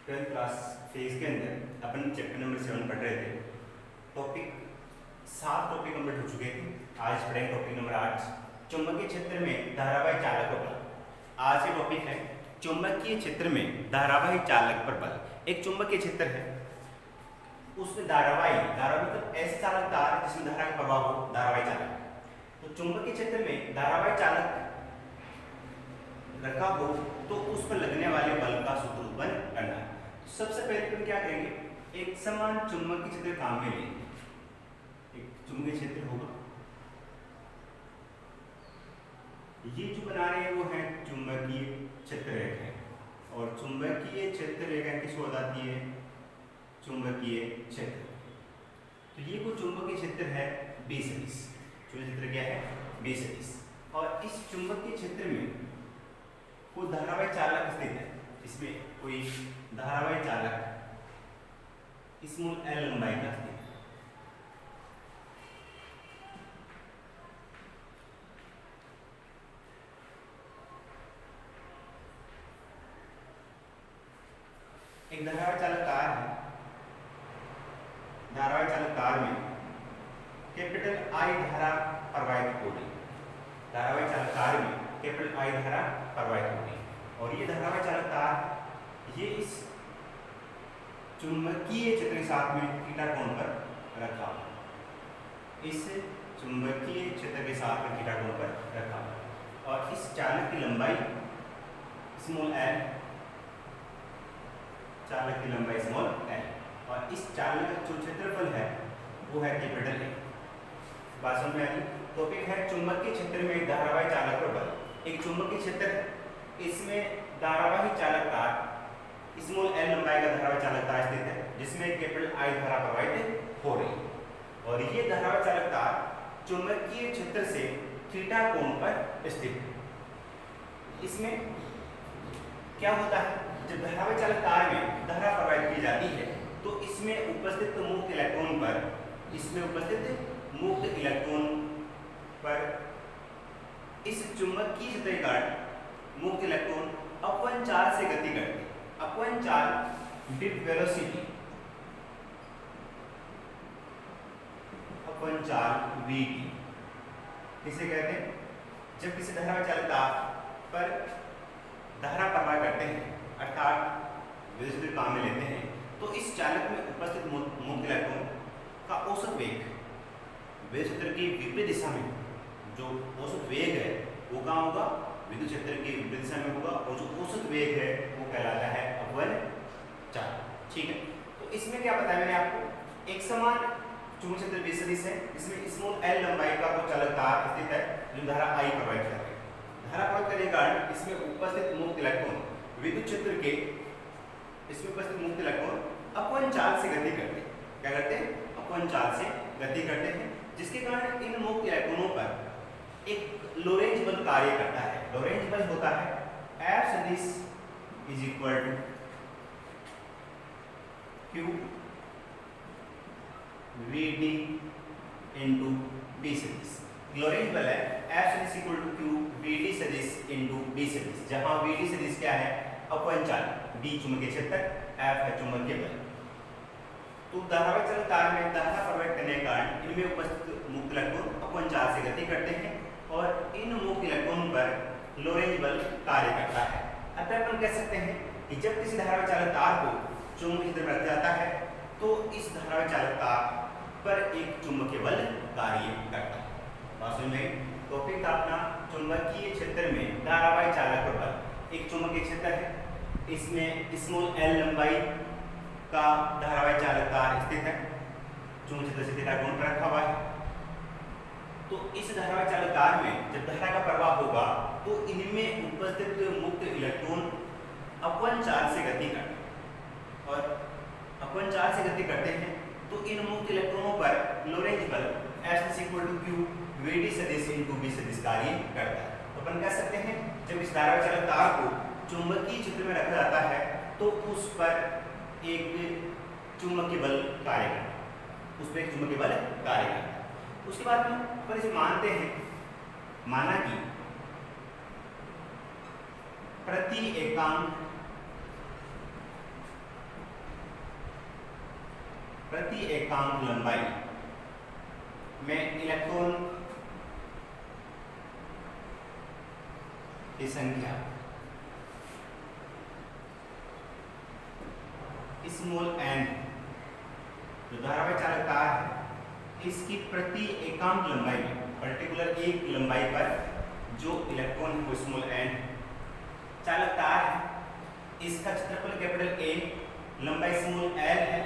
Twelfth class phase के अंदर अपन chapter number 7 पढ़ रहे थे। टॉपिक 7 टॉपिक कंप्लीट हो चुके थे। आज पढ़ेंगे टॉपिक नंबर 8, चुंबकीय क्षेत्र में धारावाही चालक पर बल। आज के टॉपिक है चुंबकीय क्षेत्र में धारावाही चालक पर बल। एक चुंबकीय क्षेत्र है, उसमें धारावाही मतलब ऐसे चालक तार जिसमें धारा का प्रभाव हो, धारावाही चालक। तो चुंबकीय क्षेत्र में धारावाही चालक रखा हो तो उस पर लगने वाले बल का सूत्र उत्पन्न करना है। तो सबसे पहले हम क्या करेंगे, एक समान चुंबकीय क्षेत्र काम में लेंगे। एक चुंबकीय क्षेत्र होगा, ये जो बना रहे हैं वो है चुंबकीय क्षेत्र रेखा, और चुंबकीय क्षेत्र रेखा किसको बताती है, चुंबकीय क्षेत्र। तो ये कोई चुंबकीय क्षेत्र है B सदिश। चुंबकीय क्षेत्र क्या है, B सदिश। और इस चुंबकीय क्षेत्र में कोई धारावाही चालक स्थित है। इसमें कोई धारावाही चालक स्मॉल l लंबाई का स्थित है। एक धारावाही चालक तार है। धारावाही चालक तार में कैपिटल I धारा प्रवाहित हो रही। धारावाही चालक तार में कैपिटल I धारा प्रवाहित हो रही, और ये धारावाही चालक तार ये इस चुंबकीय क्षेत्र के साथ में थीटा कोण पर रखा हुआ। इस चुंबकीय क्षेत्र के साथ में थीटा कोण पर रखा हुआ, और इस चालक की लंबाई स्मॉल l, चालक की लंबाई स्मॉल l, और इस चालक का जो क्षेत्रफल है वो है कैपिटल A। बात समझ में आई। टॉपिक है चुंबकीय क्षेत्र में धारावाही चालक पर बल। एक चुंबकीय क्षेत्र है, इसमें धारावाही चालक तार स्मॉल l लंबाई का धारावाही चालक तार स्थित है, जिसमें कैपिटल I धारा प्रवाहित हो रही है, और ये धारावाही चालक तार चुंबकीय क्षेत्र से थीटा कोण पर स्थित है। इसमें क्या होता है, जब धारावाही चालक तार में धारा प्रवाहित की जाती है तो इसमें उपस्थित मुक्त इलेक्ट्रॉन पर, इसमें उपस्थित मुक्त इलेक्ट्रॉन पर इस चुंबकीय क्षेत्र के कारण मुक्त इलेक्ट्रॉन अपवन चार्ज से गति करते हैं। अपवन चार्ज विद वेलोसिटी, अपवन चार्ज vt किसे कहते हैं, जब किसी धारावाही चालक तार पर धारा प्रवाह करते हैं अर्थात वेलोसिटी काम में लेते हैं, तो इस चालक में उपस्थित मुक्त इलेक्ट्रॉन का औसत वेग विद्युत क्षेत्र की विपरीत दिशा में, जो औसत वेग है वो कहाँ होगा, विद्युत क्षेत्र की विपरीत दिशा में होगा, और जो औसत वेग है वो कहलाता है अपवन चालक। ठीक है, तो इसमें क्या बताया मैंने आपको, एक समान चुंबकीय क्षेत्र B सदिश है, इसमें स्मॉल l लंबाई का कोई चालक तार स्थित है जो धारा I प्रवाहित कर रही है। धारा प्रवाहित करने के कारण इसमें उपस्थित मुक्त इलेक्ट्रॉन विद्युत क्षेत्र के, इसमें उपस्थित मुक्त इलेक्ट्रॉन अपवन चार्ज से गति करते हैं। क्या करते हैं, अपवन चार्ज से गति करते हैं, जिसके कारण इन मुक्त इलेक्ट्रॉनों पर एक लोरेंज बल कार्य करता है। लोरेंज बल होता है F सदिश is equal to Q Vd into B सदिश। लोरेंज बल है F सदिश इक्वल टू Q Vd सदिश इंटू B सदिश, जहां Vd सदिश क्या है, अपवन चालक, D चुंबकीय क्षेत्र, F है चुंबकीय बल। तो धारावाही चालक तार में धारा प्रवाहित करने के कारण इनमें उपस्थित मुक्त इलेक्ट्रॉन अपवन चार्ज से गति करते हैं, और इन मुक्त इलेक्ट्रॉन पर लोरेंज बल कार्य करता है। अतः अपन कह सकते हैं कि जब किसी धारावाही चालक तार को चुंबकीय क्षेत्र में रखा जाता है तो इस धारावाही चालक तार पर एक चुंबकीय बल कार्य करता है। बात समझ में। टॉपिक था अपना चुंबकीय क्षेत्र में धारावाही चालक पर बल। एक चुंबकीय क्षेत्र है, इसमें स्मॉल l लंबाई का धारावाही चालक तार स्थित है, चुंबकीय क्षेत्र से थीटा कोण पर रखा हुआ है। तो इस धारावाही चालक तार में जब धारा का प्रवाह होगा तो इनमें उपस्थित मुक्त इलेक्ट्रॉन अपवन चार्ज से गति करते हैं, और अपवन चार्ज से गति करते हैं तो इन मुक्त इलेक्ट्रॉनों पर लोरेंज बल F equal to Q Vd सदिश इंटू B सदिश कार्य करता है। तो अपन कह सकते हैं जब इस धारावाही चालक तार को चुंबकीय क्षेत्र में रखा जाता है तो उस पर एक चुंबकीय बल कार्य करता है, उस पर एक चुंबकीय बल कार्य करता है। उसके बाद में अपन इसे मानते हैं, माना कि प्रति एकांक प्रति एकांक लंबाई में इलेक्ट्रॉन की संख्या स्मॉल n, जो धारावाही चालक तार है इसकी प्रति एकांक लंबाई में, पर्टिकुलर एक लंबाई पर जो इलेक्ट्रॉन है वो स्मॉल n चालक तार है, इसका क्षेत्रफल कैपिटल A, लंबाई स्मॉल l है,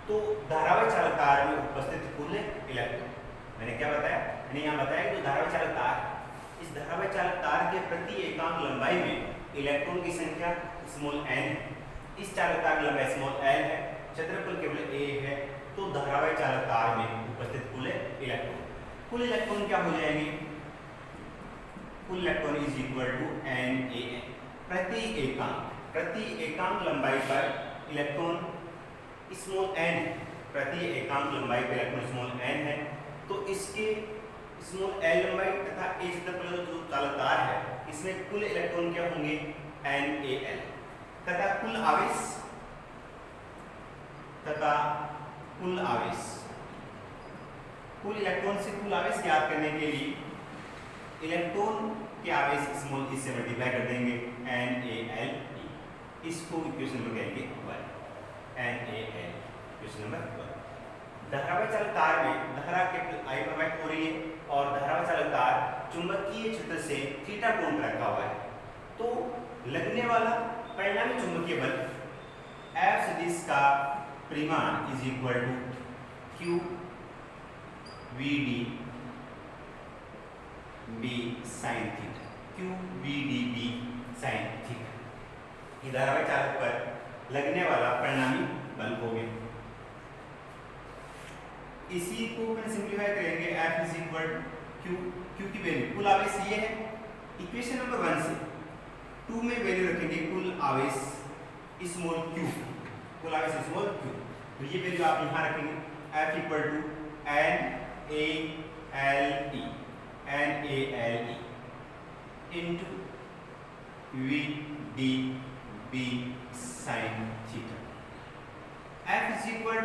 तो धारावाही चालक तार में उपस्थित कुल इलेक्ट्रॉन, मैंने क्या बताया, मैंने यहाँ बताया कि जो धारावाही चालक तार है, इस धारावाही चालक तार के प्रति एकांक लंबाई में इलेक्ट्रॉन की संख्या स्मॉल n है, इस चालक तार की लंबाई स्मॉल l है, क्षेत्रफल केवल A है, तो धारावाही चालक तार में उपस्थित कुल इलेक्ट्रॉन क्या हो जाएंगे, कुल electron is equal to NaN, प्रति एकांक लंबाई पर इलेक्ट्रॉन स्मॉल n, प्रति एकांक लंबाई पर इलेक्ट्रॉन स्मॉल n है, तो इसके स्मॉल l लंबाई तथा A क्षेत्रफल जो चालक तार है इसमें कुल इलेक्ट्रॉन क्या होंगे NaL, तथा कुल इलेक्ट्रॉन से कुल आवेश ज्ञात करने के लिए इलेक्ट्रॉन के आवेश स्मॉल e से मल्टीप्लाई कर देंगे NaLe, इसको इक्वेशन नंबर कहेंगे 1, NaL इक्वेशन नंबर 1। धारावाही चालक तार में धारा कैपिटल I प्रोवाइड हो रही है और धारावाही चालक तार चुंबकीय क्षेत्र से थीटा कोण पर रखा हुआ है, तो लगने वाला परिणामी चुंबकीय बल F सदिश का परिमाण is equal to Q VD B sin theta, Q VD B sin theta, ये धारावाही चालक पर लगने वाला परिणामी बल हो गया। इसी को सिंप्लीफाई करेंगे, F इज इक्वल Q की वैल्यू कुल आवेश ये है, इक्वेशन नंबर 1 से 2 में वैल्यू रखेंगे कुल आवेश स्मॉल q, कुल आवेश स्मॉल q, तो ये वैल्यू आप यहाँ रखेंगे F equal to NaLe into VdB sin theta. F is equal,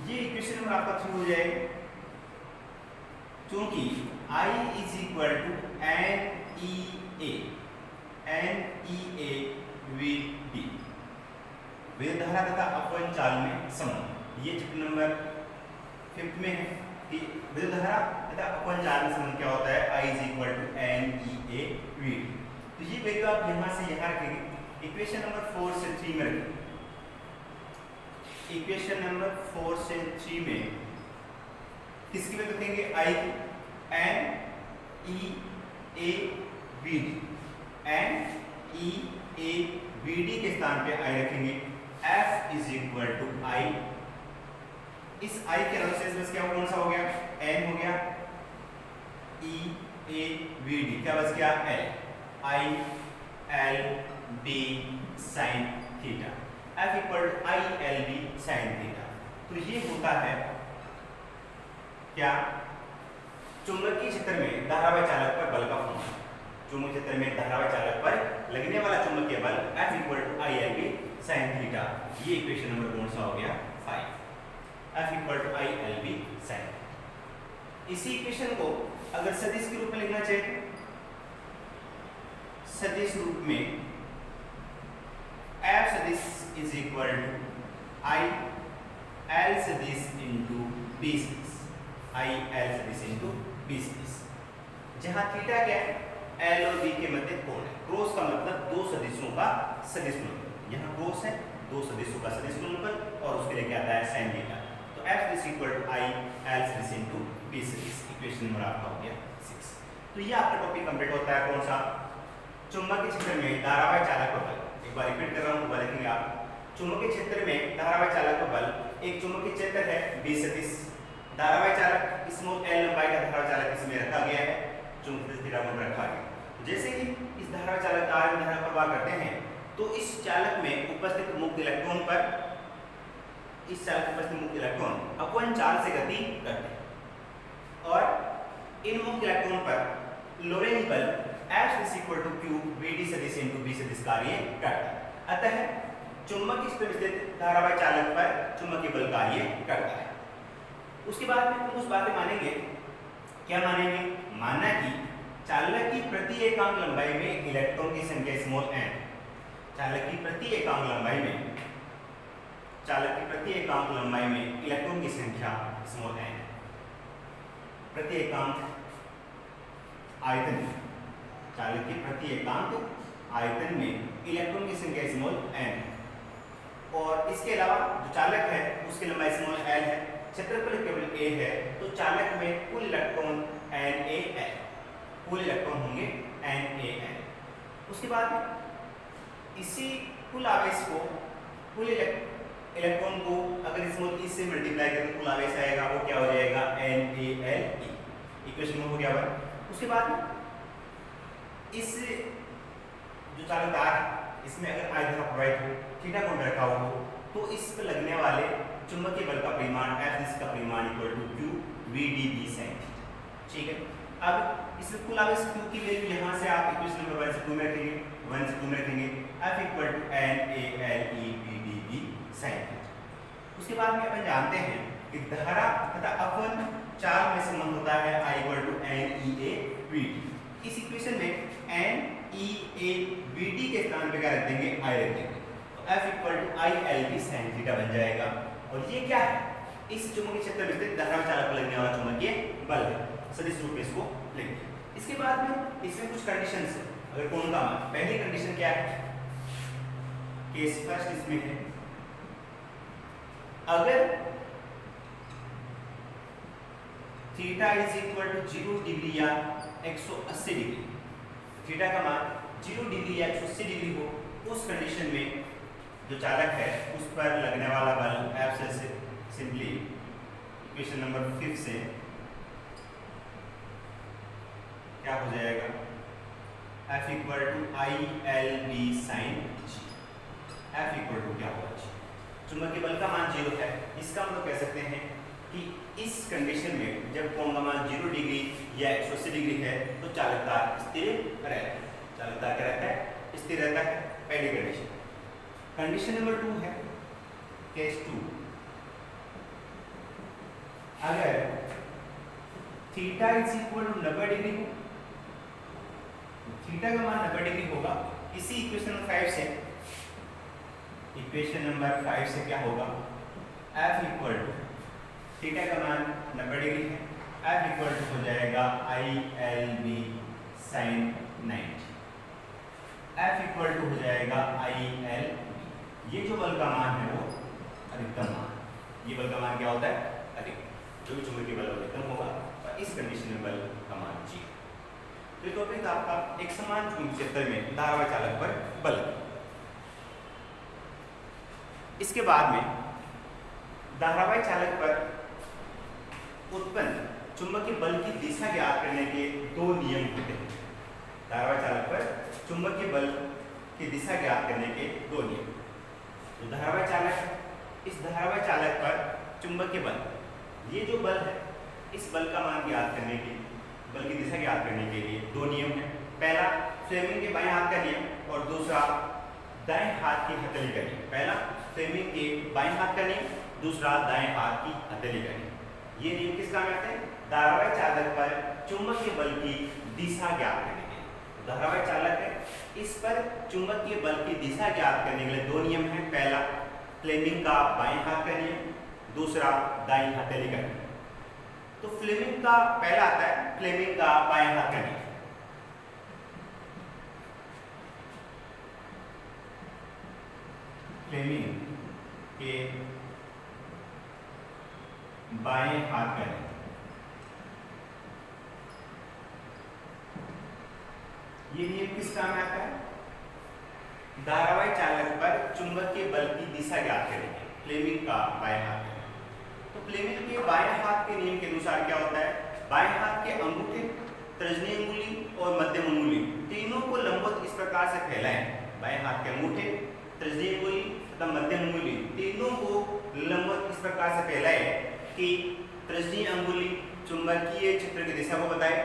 ये इक्वेशन नंबर आपका 3 हो जाएगा, क्योंकि I is equal to NeA VD, विद्युत धारा तथा अपवहन चाल में संबंध, ये चैप्टर नंबर 5 में है कि विद्युत धारा तथा अपवहन चाल में संबंध क्या होता है, I is equal to NeA VD, तो ये वैल्यू आप यहाँ से यहाँ रखेंगे, इक्वेशन नंबर 4 से 3 में रखेंगे, इक्वेशन नंबर 4 से 3 में किसकी वैल्यू रखेंगे, I NeA VD, NeA VD के स्थान पे I रखेंगे, F is equal to I, इस I के रेफरेंस में क्या कौन सा हो गया, N हो गया, EA VD क्या बच गया L, ILB sin theta, F equal to ILB sin theta. तो ये होता है क्या, चुंबकीय क्षेत्र में धारावाही चालक पर बल का फॉर्मूला, चुंबकीय क्षेत्र में धारावाही चालक पर लगने वाला चुंबकीय बल F equal to ILB sin theta, ये इक्वेशन नंबर कौन सा हो गया 5, F equal to ILB sin। इसी इक्वेशन को अगर सदिश के रूप में लिखना चाहिए, सदिश रूप में F सदिश is equal to I L सदिश इंटू B सदिश, I L सदिश इंटू B सदिश, जहां थीटा क्या है, L और B के मध्य कोण है, क्रॉस का मतलब दो सदिशों का सदिश गुणनफल, यहाँ क्रॉस है दो सदिशों का सदिश गुणनफल और उसके लिए क्या आता है sin थीटा, तो F is equal to I L सदिश इंटू B सदिश, इक्वेशन नंबर आपका हो गया 6। तो ये आपका टॉपिक कंप्लीट होता है कौन सा, चुंबकीय क्षेत्र में धारावाही चालक का बल। एक बार रिपीट कर रहा हूँ, दोबारा देखेंगे आप, चुंबकीय क्षेत्र में धारावाही चालक का बल, एक चुंबकीय क्षेत्र है B सदिश, धारावाही चालक स्मॉल l लंबाई का धारावाही चालक इसमें रखा गया है, चुंबकीय थीटा कोण रखा गया। जैसे ही इस धारावाही चालक तार में धारा प्रवाह करते हैं तो इस चालक में उपस्थित मुक्त इलेक्ट्रॉन पर, इस चालक में उपस्थित मुक्त इलेक्ट्रॉन अपवहन चाल से गति करते हैं और इन मुक्त इलेक्ट्रॉन पर लोरेंज बल F is equal to Q VD सदिश इंटू B सदिश कार्य करता है। अतः चुंबक की क्षेत्र में स्थित धारावाही चालक पर चुंबकीय बल कार्य करता है। उसके बाद में कुछ बातें मानेंगे। क्या मानेंगे? माना कि चालक की प्रति एकांक लंबाई में इलेक्ट्रॉन की संख्या स्मॉल n, चालक की प्रति एकांक लंबाई में इलेक्ट्रॉन की संख्या स्मॉल n, प्रति एकांक आयतन में, चालक की प्रति एकांक आयतन में इलेक्ट्रॉन की संख्या स्मॉल n, और इसके अलावा जो चालक है उसकी लंबाई स्मॉल l है, क्षेत्रफल केवल a है, तो चालक में कुल इलेक्ट्रॉन NaL, कुल इलेक्ट्रॉन होंगे NaL। उसके बाद इसी कुल आवेश को, कुल इलेक्ट्रॉन को अगर स्मॉल e से मल्टीप्लाई करें तो कुल आवेश आएगा, वो क्या हो जाएगा? NaLe। इक्वेशन में हो गया वन। उसके बाद इस जो चालक तार है इसमें अगर आयतन प्रवाहित हो, थीटा कोण रखा हो, तो इस पर लगने वाले चुंबकीय बल का परिमाण F, जिसका परिमाण equal to Q VdV sin theta. ठीक है, अब इस कुल आवेश Q की वैल्यू यहाँ से आप इक्वेशन नंबर 1 से 2 में रखेंगे, 1 से 2 में रखेंगे, F equal to NaLe VdV sin theta. उसके बाद में अपन जानते हैं कि धारा तथा अपवन चाल में संबंध होता है I equal to NeA VD। इस इक्वेशन में NeA VD के स्थान पे क्या रख देंगे? I रख देंगे, तो F equal to ILB sin theta बन जाएगा। और ये क्या है? इस चुंबकीय क्षेत्र में स्थित धारावाही चालक पर लगने वाला चुंबकीय बल है, सदिश रूप में इसको लिखेंगे। इसके बाद में इसमें कुछ कंडीशंस है। अगर कोण का मान, पहली कंडीशन क्या है? केस फर्स्ट इसमें है, अगर theta is equal to 0 degree या 180 डिग्री, थीटा का मान 0 डिग्री या 180 डिग्री हो, उस कंडीशन में जो चालक है उस पर लगने वाला बल F से सिंपली इक्वेशन नंबर 5 से क्या हो जाएगा? F equal to ILB sin G। F equal to क्या होगा? चुंबकीय बल का मान 0 है, इसका मतलब कह सकते हैं कि इस कंडीशन में जब कोण का मान 0 डिग्री या 180 डिग्री है तो चालक तार स्थिर रहता है। चालक तार क्या रहता है? स्थिर रहता है, पहली कंडीशन। कंडीशन नंबर 2 है केस 2, अगर theta is equal to 90 degree हो, थीटा का मान 90 डिग्री होगा, इसी इक्वेशन नंबर 5 से, इक्वेशन नंबर 5 से क्या होगा? F इक्वल टू, थीटा का मान 90 डिग्री है, F इक्वल टू हो जाएगा ILB sin 90। F equal to हो जाएगा ILB। ये जो बल का मान है वो अधिकतम मान, ये बल का मान क्या होता है? अधिकतम। जो भी चुंबकीय बल अधिकतम होगा और इस कंडीशन में बल का मान G। तो ये टॉपिक आपका एक समान चुंबकीय क्षेत्र में धारावाही चालक पर बल। इसके बाद में धारावाही चालक पर उत्पन्न चुंबकीय बल की दिशा ज्ञात करने के 2 नियम होते हैं। धारावाही चालक पर चुंबकीय बल की दिशा ज्ञात करने के 2 नियम। तो धारावाही चालक, इस धारावाही चालक पर चुंबकीय बल, ये जो बल है, इस बल का मान ज्ञात करने के, बल की दिशा ज्ञात करने के लिए 2 नियम है। पहला फ्लेमिंग के बाएं हाथ का नियम और दूसरा दाएं हाथ की हथेली का नियम। पहला फ्लेमिंग के बाएं हाथ का नियम, दूसरा दाएं हाथ की हथेली का नियम। ये नियम किस काम में आते हैं? धारावाही चालक पर चुंबकीय बल की दिशा ज्ञात करने के लिए। धारावाही चालक है, इस पर चुंबकीय बल की दिशा ज्ञात करने के लिए 2 नियम हैं। पहला फ्लेमिंग का बाएं हाथ का नियम, दूसरा दाईं हथेली का नियम। तो फ्लेमिंग का पहला आता है फ्लेमिंग का बाएं हाथ का नियम। फ्लेमिंग के बाएं हाथ का नियम, ये नियम किस काम में आता है? धारावाही चालक पर चुंबकीय बल की दिशा ज्ञात करेंगे। फ्लेमिंग का बाएं हाथ का नियम। तो फ्लेमिंग के बाएं हाथ के नियम के अनुसार क्या होता है? बाएं हाथ के अंगूठे, तर्जनी अंगुली और मध्यम अंगुली तीनों को लंबवत इस प्रकार से फैलाएं। बाएं हाथ के अंगूठे, तर्जनी अंगुली तथा मध्यम अंगुली तीनों को लंबवत इस प्रकार से फैलाएं कि तर्जनी अंगुली चुंबकीय क्षेत्र की दिशा को बताए,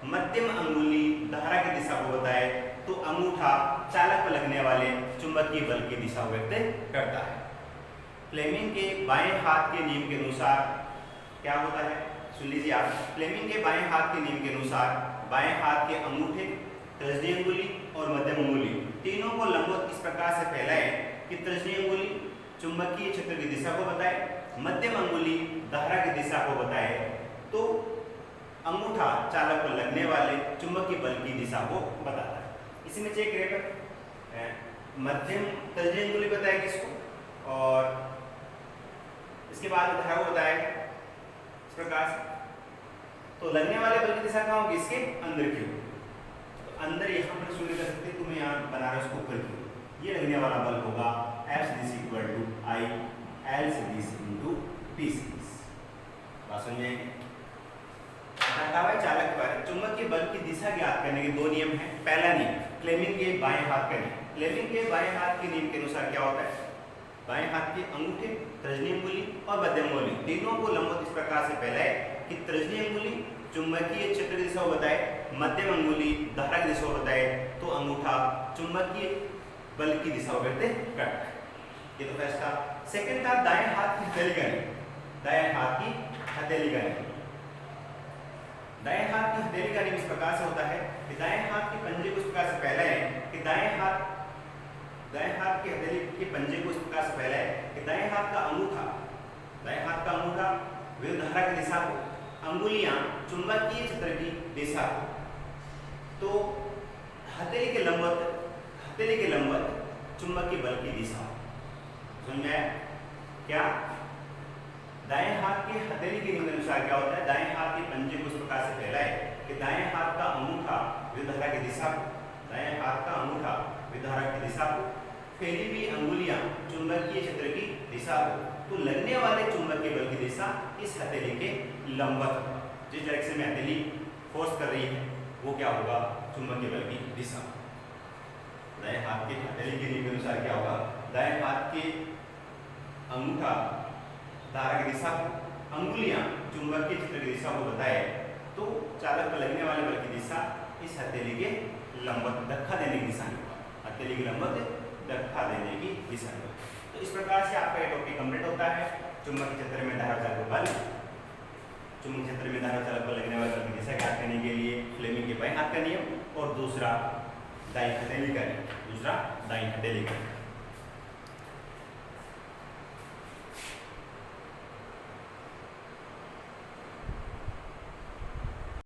मध्यम अंगुली धारा की दिशा को बताए तो अंगूठा चालक पर लगने वाले चुंबकीय बल की दिशा व्यक्त करता है। फ्लेमिंग के बाएं हाथ के नियम के अनुसार क्या होता है, सुन लीजिए आप। फ्लेमिंग के बाएं हाथ के नियम के अनुसार बाएं हाथ के अंगूठे, तर्जनी अंगुली और मध्यम अंगुली तीनों को लंबवत इस प्रकार से फैलाएं कि तर्जनी अंगुली चुंबकीय क्षेत्र की दिशा को बताए, मध्यम अंगुली धारा की दिशा को बताए तो अंगूठा चालक पर लगने वाले चुंबकीय बल की दिशा को बताता है। इसी में चेक करेगा, मध्यम तर्जनी अंगुली बताए किसको और इसके बाद धारा को बताएगा इस प्रकार से। तो लगने वाले बल की दिशा कहाँ होगी, इसके अंदर की होगी। तो अंदर यहाँ पर शून्य कर सकते हैं, तो मैं यहाँ बना रहा हूँ इसको ऊपर की। ये लगने वाला बल होगा F equal to I L into B। बात समझे? हटावे चालक पर चुंबकीय बल की दिशा ज्ञात करने के दो नियम हैं। पहला नियम फ्लेमिंग के बाएं हाथ का नियम। फ्लेमिंग के बाएं हाथ के नियम के अनुसार क्या होता है, बाएं हाथ के अंगूठे, तर्जनी अंगुली और मध्यम अंगुली तीनों को लंबवत इस प्रकार से फैलाए कि तर्जनी अंगुली चुंबकीय क्षेत्र की दिशा को बताए, मध्यम अंगुली धारा की दिशा को बताए तो अंगूठा चुंबकीय बल की दिशा व्यक्त करता है। ये तो फर्स्ट था। सेकंड था दाएं हाथ की हथेली का नियम। दाएं हाथ की हथेली का नियम। दाएं हाथ की हथेली का नियम इस प्रकार से होता है कि दाएं हाथ के पंजे को इस प्रकार से फैलाएं कि दाएं हाथ की हथेली के पंजे को इस प्रकार से फैलाएं कि दाएं हाथ का अंगूठा विरुद्ध धारा की दिशा को, अंगुलियां चुंबकीय क्षेत्र की दिशा को, तो हथेली के लंबवत चुंबकीय बल की दिशा। समझ में आया क्या? दाएं हाथ की हथेली के नियम के अनुसार क्या होता है, दाएं हाथ के पंजे को इस प्रकार से फैलाए कि दाएं हाथ का अंगूठा विरुद्ध धारा की दिशा को, दाएं हाथ का अंगूठा विरुद्ध धारा की दिशा को, फैली हुई अंगुलियां चुंबकीय क्षेत्र की दिशा को, तो लगने वाले चुंबकीय बल की दिशा इस हथेली के लंबवत होगा। जिस डायरेक्शन में हथेली फोर्स कर रही है वो क्या होगा, चुंबकीय बल की दिशा। दाएं हाथ के हथेली के नियम के अनुसार क्या होगा, दाएं हाथ के अंगूठा धारा की दिशा को, अंगुलियां चुंबकीय क्षेत्र की दिशा को बताए तो चालक पर लगने वाले बल की दिशा इस हथेली के लंबवत धक्का देने की दिशा में होगा। हथेली के लंबवत धक्का देने की दिशा में। तो इस प्रकार से आपका ये टॉपिक कंप्लीट होता है। चुंबकीय क्षेत्र में धारा चालक बल, चुंबकीय क्षेत्र में धारा चालक पर लगने वाले बल की दिशा ज्ञात करने के लिए फ्लेमिंग के बाएं हाथ का नियम और दूसरा दाईं हथेली का नियम।